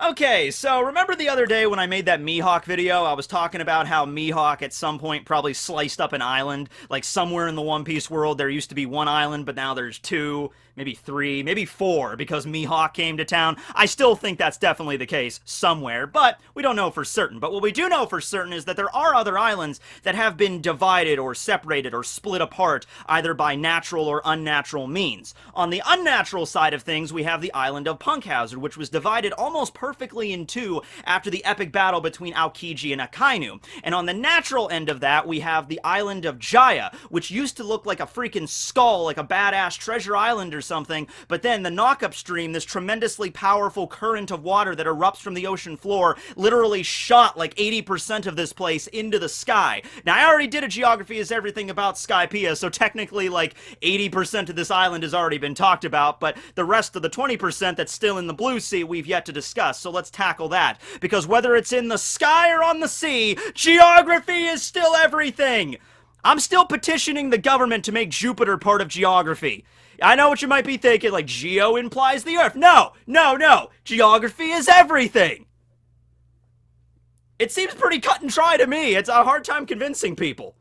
Okay, so remember the other day when I made that Mihawk video? I was talking about how Mihawk at some point probably sliced up an island. Like somewhere in the One Piece world there used to be one island, but now there's two, maybe three, maybe four because Mihawk came to town. I still think that's definitely the case somewhere, but we don't know for certain. But what we do know for certain is that there are other islands that have been divided or separated or split apart either by natural or unnatural means. On the unnatural side of things, we have the island of Punkhauser, which was divided almost perfectly in two after the epic battle between Aokiji and Akainu. And on the natural end of that, we have the island of Jaya, which used to look like a freaking skull, like a badass treasure island or something, but then the knock-up stream, this tremendously powerful current of water that erupts from the ocean floor, literally shot like 80% of this place into the sky. Now, I already did a Geography is Everything about Skypiea, so technically like 80% of this island has already been talked about, but the rest of the 20% that's still in the blue sea we've yet to discuss. So let's tackle that, because whether it's in the sky or on the sea, geography is still everything. I'm still petitioning the government to make Jupiter part of geography. I know what you might be thinking, like, geo implies the Earth. No, no, no. Geography is everything. It seems pretty cut and dry to me. It's a hard time convincing people.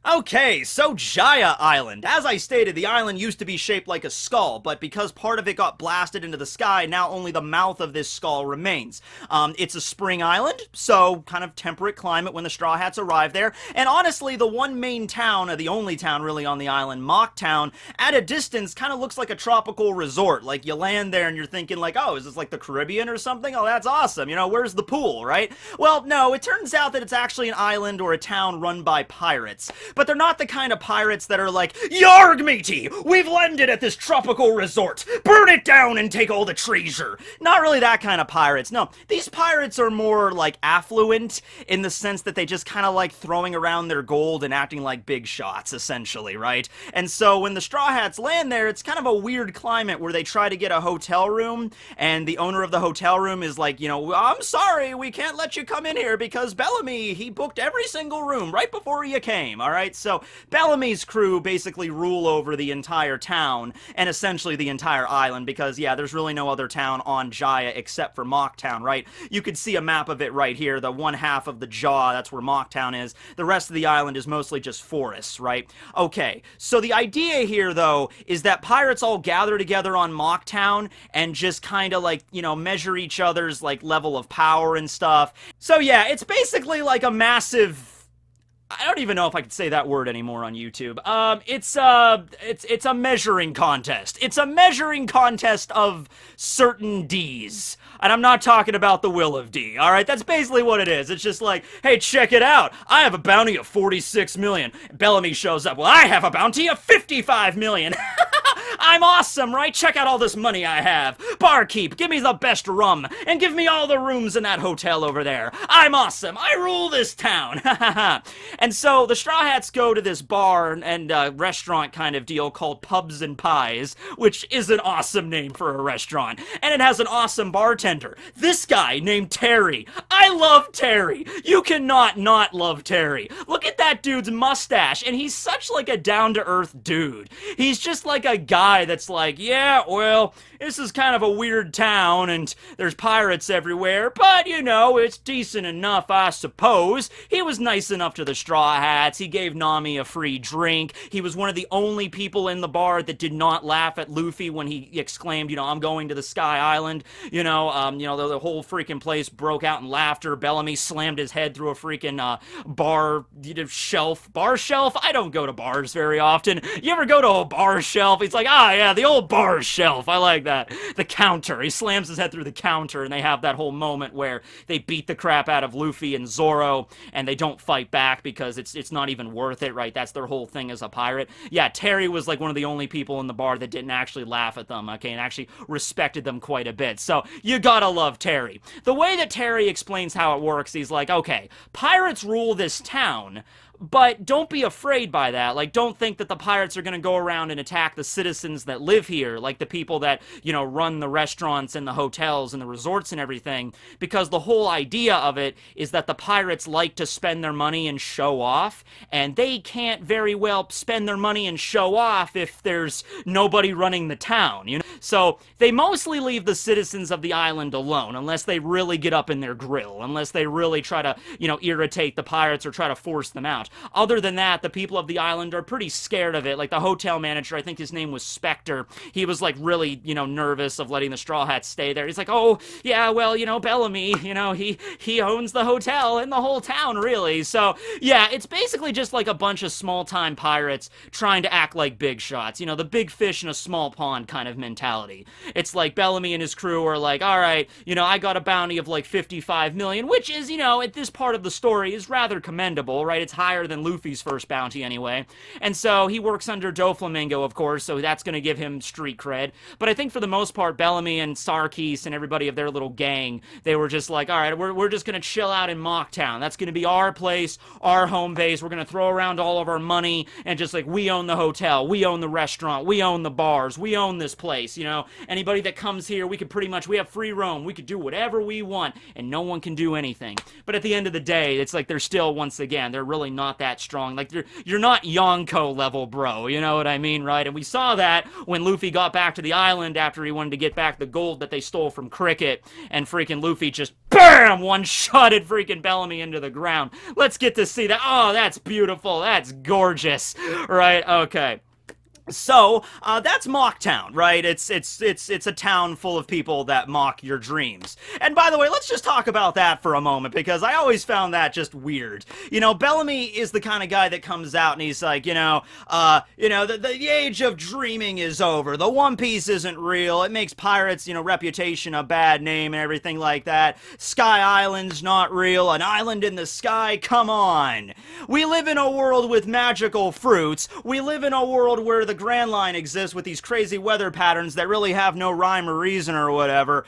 Okay, so Jaya Island. As I stated, the island used to be shaped like a skull, but because part of it got blasted into the sky, now only the mouth of this skull remains. It's a spring island, so kind of temperate climate when the Straw Hats arrive there, and honestly, the one main town, or the only town really on the island, Mock Town, at a distance kind of looks like a tropical resort. Like, you land there and you're thinking like, oh, is this like the Caribbean or something? Oh, that's awesome, you know, where's the pool, right? Well, no, it turns out that it's actually an island or a town run by pirates. But they're not the kind of pirates that are like, "Yarg, matey! We've landed at this tropical resort! Burn it down and take all the treasure!" Not really that kind of pirates. No, these pirates are more, like, affluent in the sense that they just kind of like throwing around their gold and acting like big shots, essentially, right? And so when the Straw Hats land there, it's kind of a weird climate where they try to get a hotel room, and the owner of the hotel room is like, you know, "I'm sorry, we can't let you come in here because Bellamy, he booked every single room right before you came," alright? So Bellamy's crew basically rule over the entire town, and essentially the entire island, because, yeah, there's really no other town on Jaya except for Mock Town, right? You could see a map of it right here, the one half of the jaw, that's where Mock Town is. The rest of the island is mostly just forests, right? Okay, so the idea here, though, is that pirates all gather together on Mock Town and just kind of, like, you know, measure each other's, like, level of power and stuff. So, yeah, it's basically like a massive... I don't even know if I can say that word anymore on YouTube. It's a measuring contest. It's a measuring contest of certain D's. And I'm not talking about the will of D, alright? That's basically what it is. It's just like, hey, check it out. I have a bounty of 46 million. Bellamy shows up. Well, I have a bounty of 55 million. I'm awesome, right? Check out all this money I have. Barkeep, give me the best rum, and give me all the rooms in that hotel over there. I'm awesome. I rule this town. And so the Straw Hats go to this bar and restaurant kind of deal called Pubs and Pies, which is an awesome name for a restaurant. And it has an awesome bartender. This guy named Terry. I love Terry. You cannot not love Terry. Look at that dude's mustache, and he's such like a down-to-earth dude. He's just like a guy that's like, yeah, well, this is kind of a weird town, and there's pirates everywhere, but, you know, it's decent enough, I suppose. He was nice enough to the Straw Hats. He gave Nami a free drink. He was one of the only people in the bar that did not laugh at Luffy when he exclaimed, you know, "I'm going to the Sky Island." You know, the whole freaking place broke out in laughter. Bellamy slammed his head through a freaking bar shelf. Bar shelf? I don't go to bars very often. You ever go to a bar shelf? He's like, ah, yeah, the old bar shelf. I like that. The counter. He slams his head through the counter, and they have that whole moment where they beat the crap out of Luffy and Zoro, and they don't fight back because it's not even worth it, right? That's their whole thing as a pirate. Yeah, Terry was like one of the only people in the bar that didn't actually laugh at them, okay, and actually respected them quite a bit. So you gotta love Terry. The way that Terry explains how it works, he's like, okay, pirates rule this town, But don't be afraid by that. Like, don't think that the pirates are going to go around and attack the citizens that live here, like the people that, you know, run the restaurants and the hotels and the resorts and everything, because the whole idea of it is that the pirates like to spend their money and show off, and they can't very well spend their money and show off if there's nobody running the town, you know? So they mostly leave the citizens of the island alone, unless they really get up in their grill, unless they really try to, you know, irritate the pirates or try to force them out. Other than that, the people of the island are pretty scared of it. Like the hotel manager, I think his name was Spectre, he was like really, you know, nervous of letting the Straw Hats stay there. He's like, oh, yeah, well, you know, Bellamy, you know, he owns the hotel and the whole town, really. So, yeah, it's basically just like a bunch of small-time pirates trying to act like big shots. You know, the big fish in a small pond kind of mentality. It's like Bellamy and his crew are like, all right, you know, I got a bounty of like 55 million, which is, you know, at this part of the story is rather commendable, right? It's higher than Luffy's first bounty anyway. And so he works under Doflamingo, of course, so that's going to give him street cred. But I think for the most part, Bellamy and Sarkis and everybody of their little gang, they were just like, all right, we're just going to chill out in Mocktown. That's going to be our place, our home base. We're going to throw around all of our money and just like, we own the hotel, we own the restaurant, we own the bars, we own this place, you know? Anybody that comes here, we have free roam. We could do whatever we want and no one can do anything. But at the end of the day, it's like they're still, once again, they're really not that strong. Like, you're not Yonko level, bro, you know what I mean, right? And we saw that when Luffy got back to the island after he wanted to get back the gold that they stole from Cricket, and freaking Luffy just, BAM! One-shotted freaking Bellamy into the ground. Let's get to see that. Oh, that's beautiful. That's gorgeous. Right? Okay. So, that's Mocktown, right? It's a town full of people that mock your dreams. And by the way, let's just talk about that for a moment, because I always found that just weird. You know, Bellamy is the kind of guy that comes out and he's like, the age of dreaming is over. The One Piece isn't real. It makes pirates, reputation a bad name and everything like that. Sky Island's not real. An island in the sky? Come on. We live in a world with magical fruits. We live in a world where the Grand Line exists with these crazy weather patterns that really have no rhyme or reason or whatever.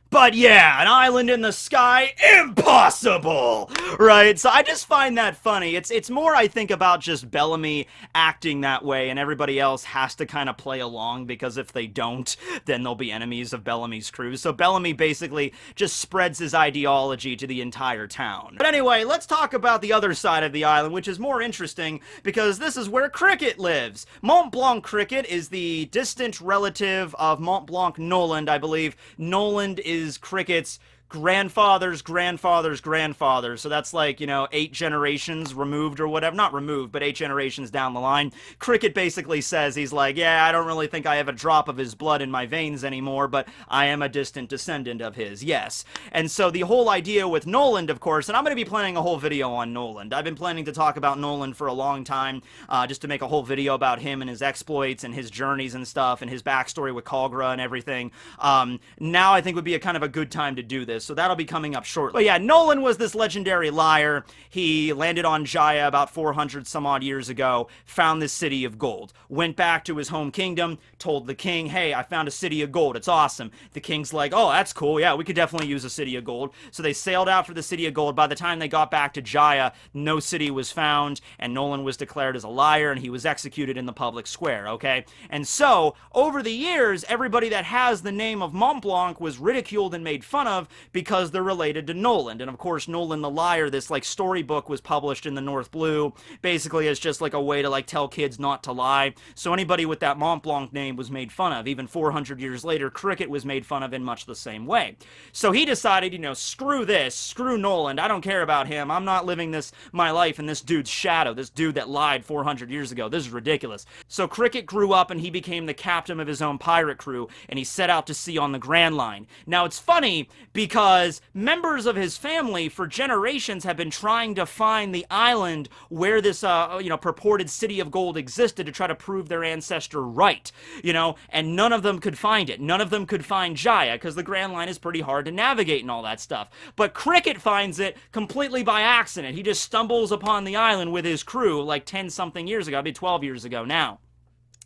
But yeah, an island in the sky? Impossible! Right? So I just find that funny. It's more, I think, about just Bellamy acting that way, and everybody else has to kind of play along, because if they don't, then they'll be enemies of Bellamy's crew. So Bellamy basically just spreads his ideology to the entire town. But anyway, let's talk about the other side of the island, which is more interesting, because this is where Cricket lives. Mont Blanc Cricket is the distant relative of Mont Blanc Noland, I believe. Noland is Cricket's grandfather's grandfather's grandfather. So that's like, 8 generations removed or whatever. Not removed, but 8 generations down the line. Cricket basically says, he's like, yeah, I don't really think I have a drop of his blood in my veins anymore, but I am a distant descendant of his, yes. And so the whole idea with Noland, of course, and I'm going to be planning a whole video on Noland. I've been planning to talk about Noland for a long time, just to make a whole video about him and his exploits and his journeys and stuff, and his backstory with Colver and everything. Now I think would be a kind of a good time to do this. So that'll be coming up shortly. But yeah, Noland was this legendary liar. He landed on Jaya about 400 some odd years ago, found this city of gold, went back to his home kingdom, told the king, hey, I found a city of gold. It's awesome. The king's like, oh, that's cool. Yeah, we could definitely use a city of gold. So they sailed out for the city of gold. By the time they got back to Jaya, no city was found, and Noland was declared as a liar, and he was executed in the public square, okay? And so, over the years, everybody that has the name of Mont Blanc was ridiculed and made fun of, because they're related to Noland. And of course, Noland the Liar, this like storybook, was published in the North Blue, basically as just like a way to like tell kids not to lie. So anybody with that Mont Blanc name was made fun of. Even 400 years later, Cricket was made fun of in much the same way. So he decided, screw this, screw Noland, I don't care about him, I'm not living my life in this dude's shadow, this dude that lied 400 years ago, this is ridiculous. So Cricket grew up and he became the captain of his own pirate crew, and he set out to sea on the Grand Line. Now it's funny, because members of his family for generations have been trying to find the island where this, purported city of gold existed, to try to prove their ancestor right, and none of them could find it. None of them could find Jaya, because the Grand Line is pretty hard to navigate and all that stuff. But Cricket finds it completely by accident. He just stumbles upon the island with his crew like 10-something years ago, maybe 12 years ago now.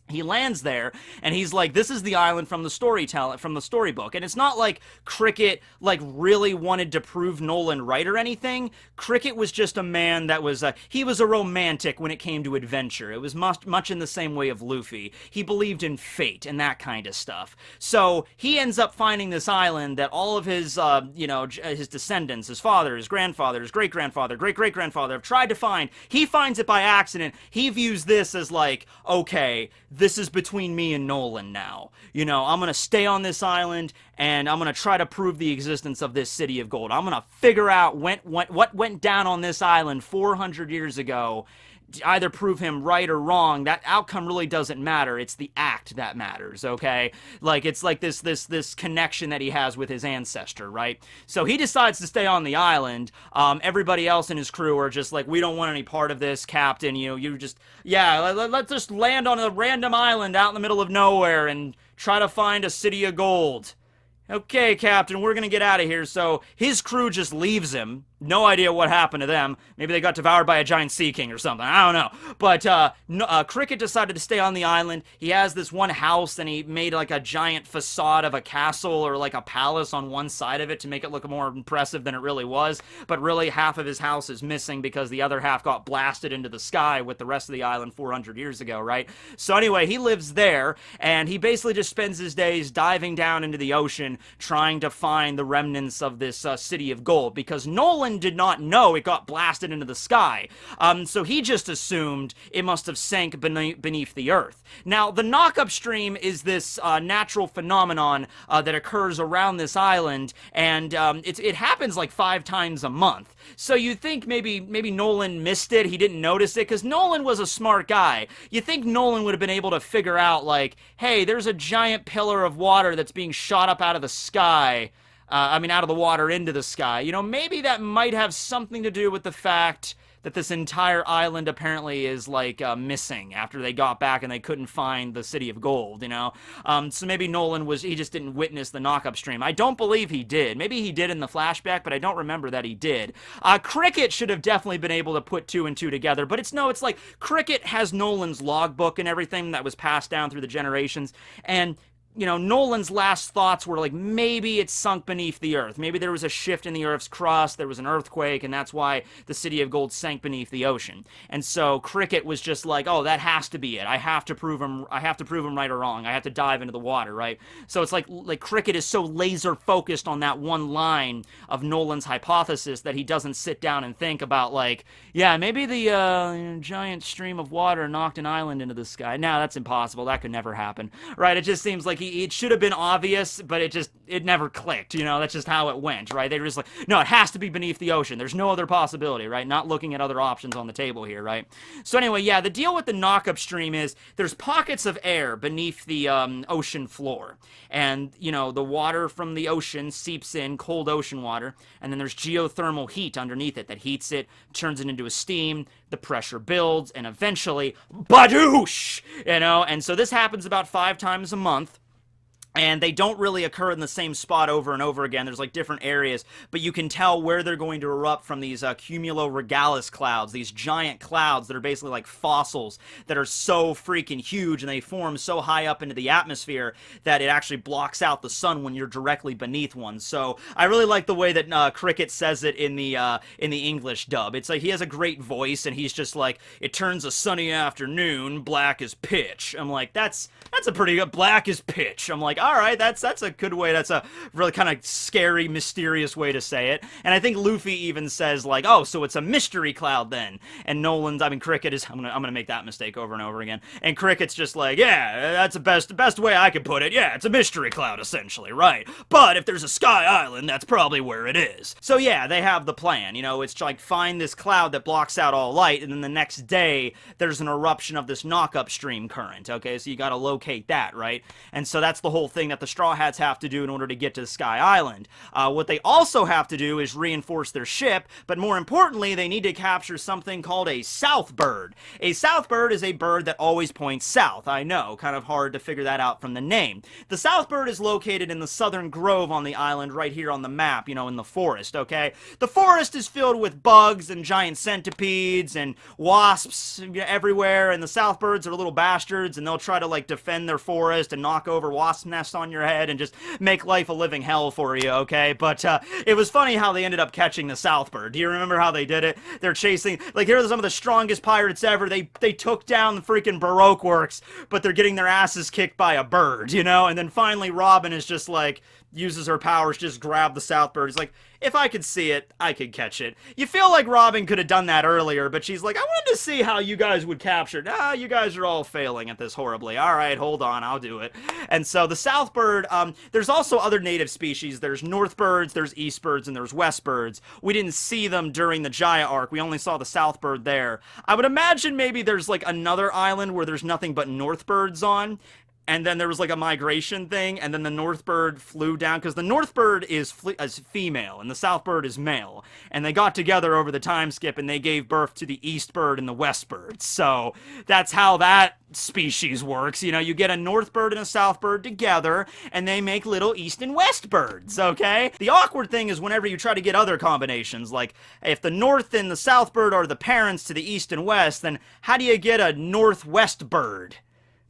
He lands there, and he's like, this is the island from the storybook. And it's not like Cricket, like, really wanted to prove Noland right or anything. Cricket was just a man that was, he was a romantic when it came to adventure. It was much in the same way of Luffy. He believed in fate and that kind of stuff. So, he ends up finding this island that all of his, his descendants, his father, his grandfather, his great-grandfather, great-great-grandfather have tried to find. He finds it by accident. He views this as like, okay, this is between me and Noland now. You know, I'm gonna stay on this island, and I'm gonna try to prove the existence of this city of gold. I'm gonna figure out what went down on this island 400 years ago, either prove him right or wrong. That outcome really doesn't matter. It's the act that matters, okay? Like, it's like this connection that he has with his ancestor, right? So he decides to stay on the island. Everybody else in his crew are just like, we don't want any part of this, Captain. Let's just land on a random island out in the middle of nowhere and try to find a city of gold. Okay, Captain, we're gonna get out of here. So his crew just leaves him. No idea what happened to them. Maybe they got devoured by a giant sea king or something. I don't know. But Cricket decided to stay on the island. He has this one house, and he made like a giant facade of a castle or like a palace on one side of it to make it look more impressive than it really was. But really, half of his house is missing because the other half got blasted into the sky with the rest of the island 400 years ago, right? So anyway, he lives there, and he basically just spends his days diving down into the ocean trying to find the remnants of this city of gold, because Noland did not know it got blasted into the sky. So he just assumed it must have sank beneath the earth. Now, the knock-up stream is this natural phenomenon that occurs around this island, and it happens like 5 times a month. So you think maybe Noland missed it, he didn't notice it, because Noland was a smart guy. You think Noland would have been able to figure out, like, hey, there's a giant pillar of water that's being shot up out of the sky. Out of the water into the sky. You know, maybe that might have something to do with the fact that this entire island apparently is, like, missing after they got back and they couldn't find the city of gold, you know? So maybe Noland he just didn't witness the knock-up stream. I don't believe he did. Maybe he did in the flashback, but I don't remember that he did. Cricket should have definitely been able to put 2 and 2 together, but it's like, Cricket has Noland's logbook and everything that was passed down through the generations, and you know, Noland's last thoughts were like, maybe it sunk beneath the earth. Maybe there was a shift in the earth's crust, there was an earthquake, and that's why the city of gold sank beneath the ocean. And so Cricket was just like, oh, that has to be it. I have to prove him right or wrong. I have to dive into the water, right? So it's like Cricket is so laser focused on that one line of Noland's hypothesis that he doesn't sit down and think about, like, yeah, maybe the giant stream of water knocked an island into the sky. No, that's impossible. That could never happen, right? It just seems like it should have been obvious, but it never clicked, you know? That's just how it went, right? They were just like, no, it has to be beneath the ocean. There's no other possibility, right? Not looking at other options on the table here, right? So anyway, yeah, the deal with the knock-up stream is there's pockets of air beneath the ocean floor. And, you know, the water from the ocean seeps in, cold ocean water, and then there's geothermal heat underneath it that heats it, turns it into a steam, the pressure builds, and eventually, badoosh! You know, and so this happens about 5 times a month. And they don't really occur in the same spot over and over again. There's like different areas, but you can tell where they're going to erupt from these cumuloregalis clouds, these giant clouds that are basically like fossils that are so freaking huge, and they form so high up into the atmosphere that it actually blocks out the sun when you're directly beneath one. So I really like the way that Cricket says it in the English dub. It's like he has a great voice, and he's just like, it turns a sunny afternoon, black as pitch. I'm like, that's a pretty good, black as pitch. I'm like, all right, that's a good way. That's a really kind of scary, mysterious way to say it. And I think Luffy even says, like, oh, so it's a mystery cloud then. And Cricket is, I'm gonna make that mistake over and over again. And Cricket's just like, yeah, that's the best way I could put it. Yeah, it's a mystery cloud, essentially, right? But if there's a sky island, that's probably where it is. So yeah, they have the plan. You know, it's like, find this cloud that blocks out all light, and then the next day, there's an eruption of this knock-up stream current, okay? So you gotta locate locate that, right? And so that's the whole thing that the Straw Hats have to do in order to get to Sky Island. What they also have to do is reinforce their ship, but more importantly, they need to capture something called a South Bird. A South Bird is a bird that always points south. I know, kind of hard to figure that out from the name. The South Bird is located in the southern grove on the island right here on the map, you know, in the forest, okay? The forest is filled with bugs and giant centipedes and wasps everywhere, and the South Birds are little bastards, and they'll try to, like, defend their forest and knock over wasp nests on your head and just make life a living hell for you, okay? But it was funny how they ended up catching the South Bird. Do you remember how they did it? They're chasing, like, here are some of the strongest pirates ever. They took down the freaking Baroque works, but they're getting their asses kicked by a bird, you know? And then finally Robin is just like, uses her powers, just grab the South Bird. He's like, if I could see it, I could catch it. You feel like Robin could have done that earlier, but she's like, I wanted to see how you guys would capture it. Ah, you guys are all failing at this horribly. All right, hold on, I'll do it. And so the South Bird, there's also other native species. There's North Birds, there's East Birds, and there's West Birds. We didn't see them during the Jaya arc. We only saw the South Bird there. I would imagine maybe there's like another island where there's nothing but North Birds on, and then there was like a migration thing, and then the North Bird flew down, because the North Bird is female, and the South Bird is male, and they got together over the time skip, and they gave birth to the East Bird and the West Bird. So that's how that species works. You know, you get a North Bird and a South Bird together, and they make little East and West Birds, okay? The awkward thing is whenever you try to get other combinations, like if the North and the South Bird are the parents to the East and West, then how do you get a Northwest Bird?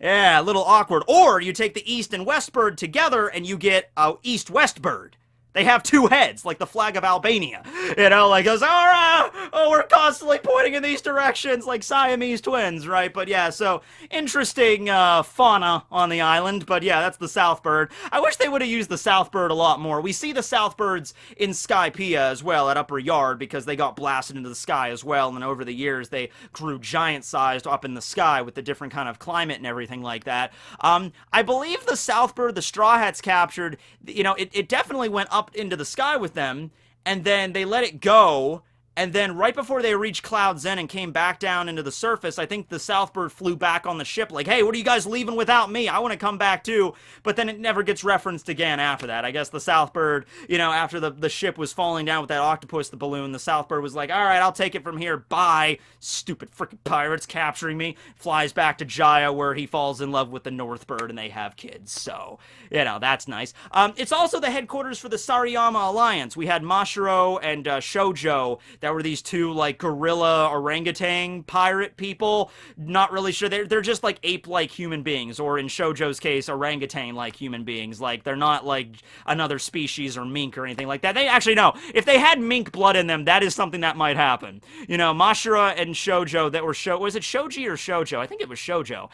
Yeah, a little awkward. Or you take the East and West Bird together and you get a East-West Bird. They have two heads, like the flag of Albania. You know, like, goes, oh, we're constantly pointing in these directions, like Siamese twins, right? But yeah, so interesting fauna on the island. But yeah, that's the South Bird. I wish they would have used the South Bird a lot more. We see the South Birds in Skypiea as well, at Upper Yard, because they got blasted into the sky as well. And over the years, they grew giant-sized up in the sky with the different kind of climate and everything like that. I believe the South Bird, the Straw Hats captured, you know, it definitely went up into the sky with them, and then they let it go, and then right before they reached Cloud's End and came back down into the surface, I think the South Bird flew back on the ship like, hey, what are you guys leaving without me? I want to come back too. But then it never gets referenced again after that. I guess the South Bird, you know, after the ship was falling down with that octopus, the balloon, the South Bird was like, all right, I'll take it from here. Bye. Stupid freaking pirates capturing me. Flies back to Jaya, where he falls in love with the North Bird, and they have kids. So, you know, that's nice. It's also the headquarters for the Saruyama Alliance. We had Mashiro and Shoujo that were these two, like, gorilla orangutan pirate people. Not really sure. They're just, like, ape-like human beings, or in Shoujo's case, orangutan-like human beings. Like, they're not, like, another species or mink or anything like that. They actually, no. If they had mink blood in them, that is something that might happen. You know, Mashira and Shoujo that were was it Shoji or Shoujo? I think it was Shoujo.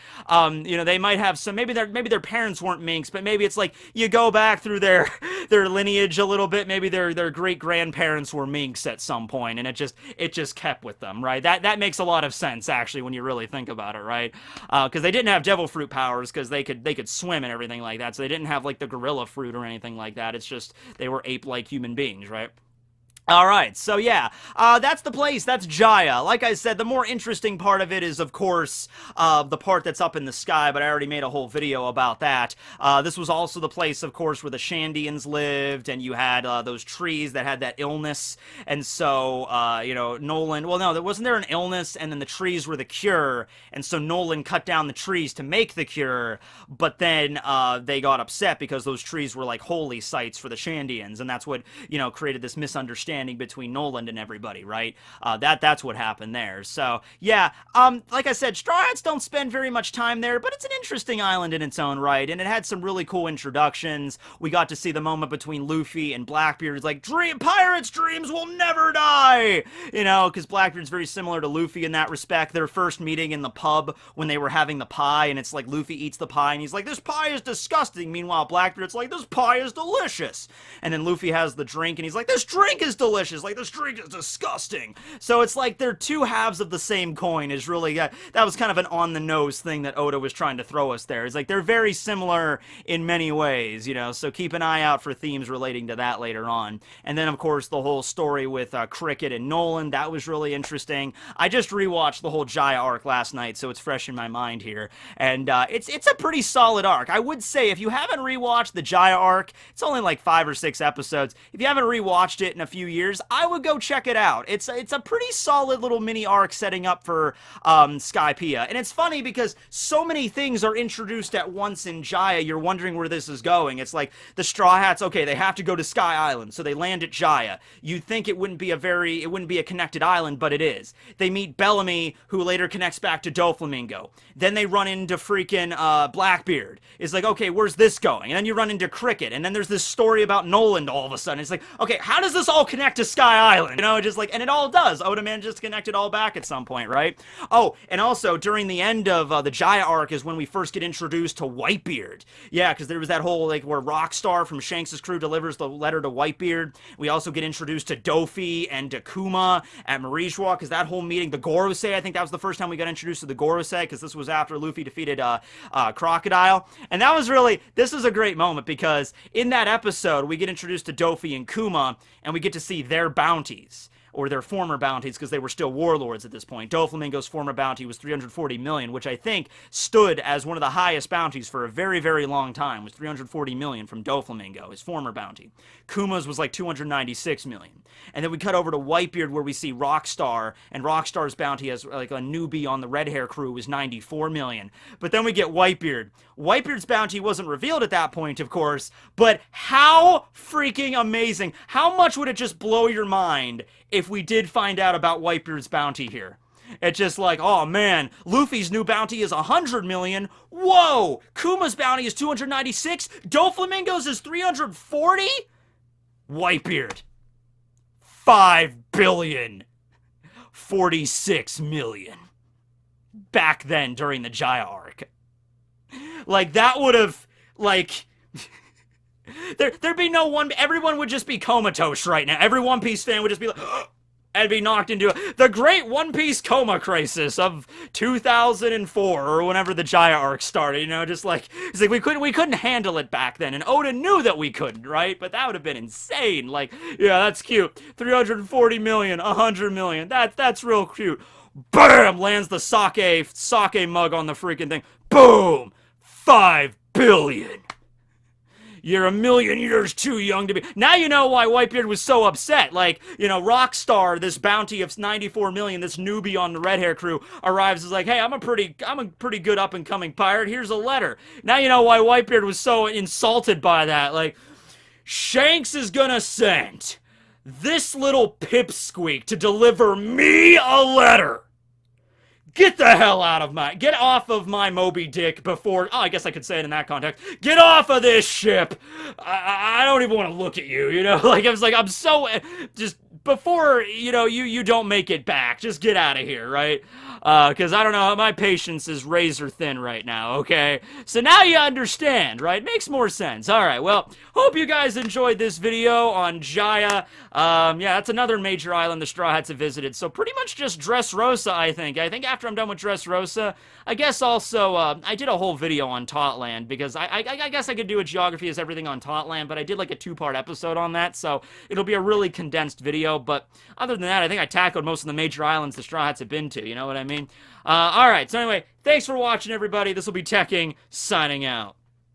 You know, they might have some, maybe their parents weren't minks, but maybe it's like, you go back through their lineage a little bit, maybe their great-grandparents were minks at some point, and it just kept with them, right? That makes a lot of sense, actually, when you really think about it, right? Because they didn't have devil fruit powers, because they could swim and everything like that, so they didn't have, like, the gorilla fruit or anything like that. It's just, they were ape-like human beings, right? Alright, so yeah, that's the place, that's Jaya. Like I said, the more interesting part of it is, of course, the part that's up in the sky, but I already made a whole video about that. This was also the place, of course, where the Shandians lived, and you had those trees that had that illness, and so, you know, Noland, well, no, wasn't there an illness, and then the trees were the cure, and so Noland cut down the trees to make the cure, but then they got upset because those trees were like holy sites for the Shandians, and that's what, you know, created this misunderstanding between Noland and everybody, right? That's what happened there. So, yeah, like I said, Straw Hats don't spend very much time there, but it's an interesting island in its own right, and it had some really cool introductions. We got to see the moment between Luffy and Blackbeard. It's like, pirates' dreams will never die! You know, because Blackbeard's very similar to Luffy in that respect. Their first meeting in the pub when they were having the pie, and it's like Luffy eats the pie, and he's like, this pie is disgusting. Meanwhile, Blackbeard's like, this pie is delicious. And then Luffy has the drink, and he's like, this drink is delicious. delicious. Like, this drink is disgusting. So it's like they're two halves of the same coin is really, that was kind of an on-the-nose thing that Oda was trying to throw us there. It's like they're very similar in many ways, you know, so keep an eye out for themes relating to that later on. And then, of course, the whole story with Cricket and Noland, that was really interesting. I just rewatched the whole Jaya arc last night, so it's fresh in my mind here. And it's a pretty solid arc. I would say, if you haven't rewatched the Jaya arc, it's only like 5 or 6 episodes. If you haven't rewatched it in a few years, I would go check it out. It's a pretty solid little mini arc setting up for Skypiea. And it's funny because so many things are introduced at once in Jaya, you're wondering where this is going. It's like the Straw Hats, okay, they have to go to Sky Island, so they land at Jaya. You'd think it wouldn't be a connected island, but it is. They meet Bellamy, who later connects back to Doflamingo. Then they run into freaking Blackbeard. It's like, okay, where's this going? And then you run into Cricket, and then there's this story about Noland all of a sudden. It's like, okay, how does this all connect to Sky Island? You know, just like, and it all does. Oda manages to connect it all back at some point, right? Oh, and also, during the end of the Jaya arc is when we first get introduced to Whitebeard. Yeah, because there was that whole, like, where Rockstar from Shanks' crew delivers the letter to Whitebeard. We also get introduced to Dofi and to Kuma at Marijois, because that whole meeting, the Gorosei, I think that was the first time we got introduced to the Gorosei, because this was after Luffy defeated Crocodile. And that was really, this was a great moment, because in that episode, we get introduced to Dofi and Kuma, and we get to see their bounties, or their former bounties, because they were still warlords at this point. Doflamingo's former bounty was 340 million, which I think stood as one of the highest bounties for a very, very long time, was 340 million from Doflamingo, his former bounty. Kuma's was like 296 million. And then we cut over to Whitebeard, where we see Rockstar, and Rockstar's bounty as like a newbie on the Red Hair crew was 94 million. But then we get Whitebeard. Whitebeard's bounty wasn't revealed at that point, of course, but how freaking amazing. How much would it just blow your mind if we did find out about Whitebeard's bounty here? It's just like, oh man, Luffy's new bounty is 100 million. Whoa! Kuma's bounty is 296. Doflamingo's is 340? Whitebeard. 5 billion. 46 million. Back then, during the Jaya arc. Like, that would have, like... There'd be no one... Everyone would just be comatose right now. Every One Piece fan would just be like... and be knocked into the great One Piece coma crisis of 2004 or whenever the Jaya arc started, you know, just like, it's like we couldn't handle it back then, and Oda knew that we couldn't, right? But that would have been insane. Like, yeah, that's cute. 340 million, 100 million, that's real cute. Bam! Lands the sake mug on the freaking thing. Boom! 5 billion. You're a million years too young to be... Now you know why Whitebeard was so upset. Like, you know, Rockstar, this bounty of 94 million, this newbie on the Red Hair crew, arrives as like, hey, I'm a pretty good up-and-coming pirate. Here's a letter. Now you know why Whitebeard was so insulted by that. Like, Shanks is gonna send this little pipsqueak to deliver me a letter. Get the hell get off of my Moby Dick before, oh, I guess I could say it in that context. Get off of this ship. I don't even want to look at you, you know? Like, I was like, I'm so, just, before, you know, you don't make it back, just get out of here, right? Because I don't know, my patience is razor thin right now, okay? So now you understand, right? Makes more sense. All right, well, hope you guys enjoyed this video on Jaya. Yeah, that's another major island the Straw Hats have visited. So pretty much just Dressrosa, I think. I think after I'm done with Dressrosa, I guess also, I did a whole video on Totland, because I guess I could do a geography as everything on Totland, but I did like a 2-part episode on that, so it'll be a really condensed video. But other than that, I think I tackled most of the major islands the Straw Hats have been to, you know what I mean? Alright, so anyway, thanks for watching, everybody. This will be Tekking, signing out.